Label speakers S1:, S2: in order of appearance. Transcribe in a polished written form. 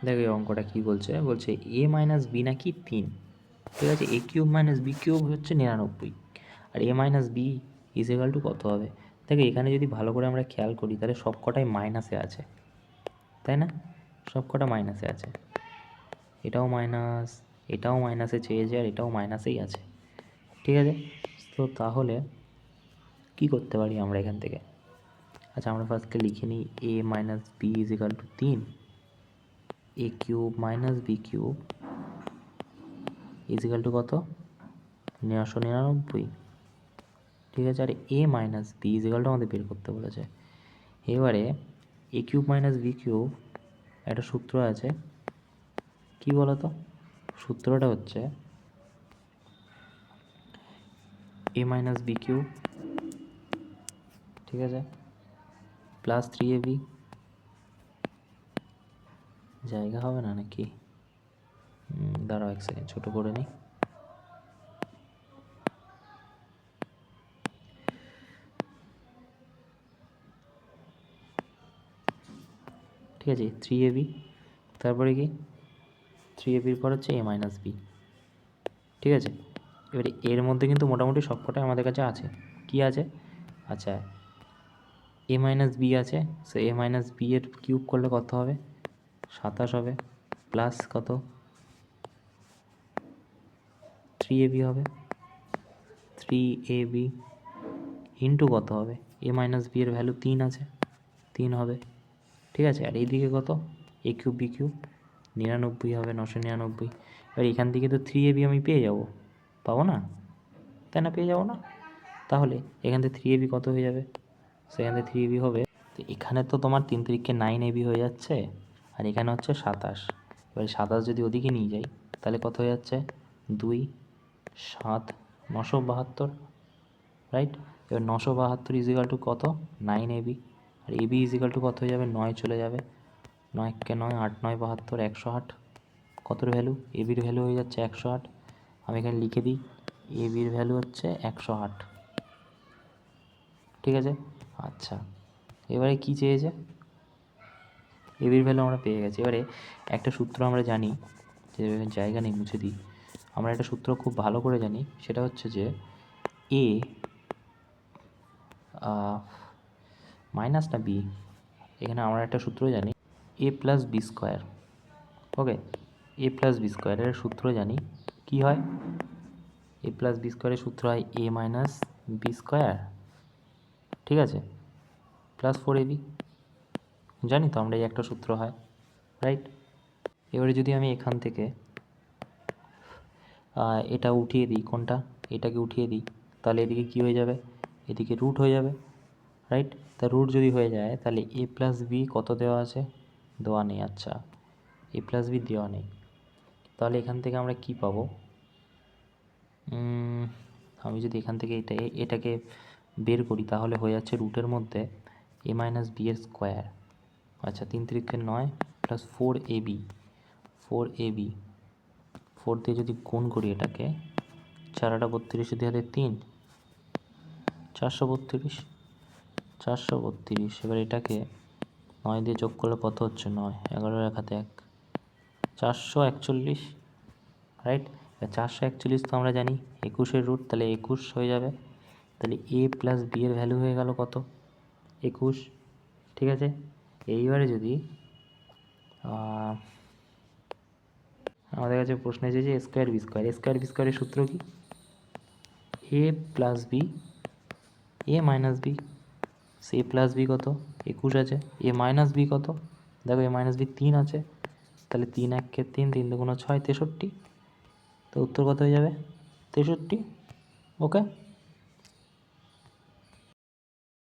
S1: দেখো এই অঙ্কটা কী বলছে, বলছে এ মাইনাস বি নাকি 3, ঠিক আছে। A cube minus b cube হচ্ছে 99, আর a minus b is equal to কত হবে। দেখো এখানে যদি ভালো করে আমরা খেয়াল করি তাহলে সব কটাই মাইনাসে আছে, তাই না? সব কটা মাইনাসে আছে, এটাও মাইনাস, এটাও মাইনাসে চেয়েছে, আর এটাও মাইনাসেই আছে, ঠিক আছে। তো তাহলে কি করতে পারি আমরা এখান থেকে? আচ্ছা আমরা ফার্স্টে লিখে নিই a minus b is equal to 3, a cube minus b cube is equal to কত, 999, ঠিক আছে। আর a minus b is equal to আমাদের বের করতে বলেছে। এবারে a cube minus b cube একটা সূত্র আছে, কি বলো তো? সূত্রটা হচ্ছে এ মাইনাস বি কিউব, ঠিক আছে, প্লাস 3ab, জায়গা হবে না নাকি? দাঁড়াও এক সেকেন্ড ছোটো করে নিই। ঠিক আছে 3ab, তারপরে কি 3ab পর হচ্ছে এ মাইনাস বি, ঠিক আছে। এবারে এর মধ্যে কিন্তু মোটামুটি সবকটাই আমাদের কাছে আছে। কি আছে? আচ্ছা এ মাইনাস বি আছে, সো এ মাইনাস বি এর কিউব করলে কত হবে? 27 হবে, প্লাস কত 3ab হবে, 3ab ইন্টু কত হবে? এ মাইনাস বি এর ভ্যালু 3 আছে, 3 হবে, ঠিক আছে। আর এইদিকে কত? এ কিউব বি কিউব 99 হবে, 999। এবার এখান থেকে তো 3ab আমি পেয়ে যাব, পাবো না? তাই না, পেয়ে যাবো না? তাহলে এখান থেকে 3ab কত হয়ে যাবে? সেখান থেকে 3ab হবে, তো এখানে তো তোমার 3 3 9ab হয়ে যাচ্ছে, আর এখানে হচ্ছে 27। এবার 27 যদি ওদিকে নিয়ে যাই তাহলে কত হয়ে যাচ্ছে? 2 7 972, রাইট। এবার 972 ইজ ইকাল টু কত? 9ab, আর ab ইজ ইকাল টু কত হয়ে যাবে? 9 চলে যাবে, 9 কে 9, 8 9 72, 108। কতর ভ্যালু? এবির ভ্যালু হয়ে যাচ্ছে 108। আমি এখানে লিখে দিই এবির ভ্যালু হচ্ছে 108, ঠিক আছে। আচ্ছা এবারে কি চেয়েছে? এবির ভ্যালু আমরা পেয়ে গেছি। এবারে একটা সূত্র আমরা জানি, যে জায়গা নেই মুছে দিই, আমরা একটা সূত্র খুব ভালো করে জানি, সেটা হচ্ছে যে এ মাইনাস না বি, এখানে আমরা একটা সূত্র জানি এ প্লাস বি স্কোয়ার, ওকে। এ প্লাস বি স্কোয়ারের সূত্র জানি, কি হয়? এ প্লাস বি স্কোয়ারের সূত্র হয় এ মাইনাস বি স্কোয়ার, ঠিক আছে, প্লাস 4ab, জানি তো আমরা এই একটা সূত্র হয়, রাইট। এবারে যদি আমি এখান থেকে এটা উঠিয়ে দিই, কোনটা? এটাকে উঠিয়ে দিই, তাহলে এদিকে কী হয়ে যাবে? এদিকে রুট হয়ে যাবে, রাইট। তা রুট যদি হয়ে যায় তাহলে এ প্লাস বি কত দেওয়া আছে? দেওয়া নেই, আচ্ছা এ প্লাস বি দেওয়া নেই, তাহলে এখান থেকে আমরা কি পাবো? আমি যদি এখান থেকে এটাকে বের করি তাহলে হয়ে যাচ্ছে রুটের মধ্যে এ মাইনাস বি এর স্কোয়ার, আচ্ছা 3 3 9 প্লাস 4ab, 4ab 4 দিয়ে যদি গুণ করি এটাকে, 4 8 32, দিয়ে 3 432, 432। এবার এটাকে 9 দিয়ে যোগ করলে কত হচ্ছে? 9 11 1 1 441, রাইট। 441 তো আমরা জানি 21-এর রুট, তাহলে 21 হয়ে যাবে। তাহলে এ প্লাস বি এর ভ্যালু হয়ে গেল কত? 21, ঠিক আছে। এইবারে যদি আমাদের কাছে প্রশ্ন এসেছে এ স্কোয়ার বি স্কোয়ার, এ স্কোয়ার বি স্কোয়ারের সূত্র কি? এ plus B A minus B, say A plus B কত? 21 আছে, এ মাইনাস বি কত? দেখো এ মাইনাস বি 3 আছে, তাহলে 3 1 কে 3, 3 2 6 63, তো উত্তর কত হয়ে যাবে? 63, ওকে।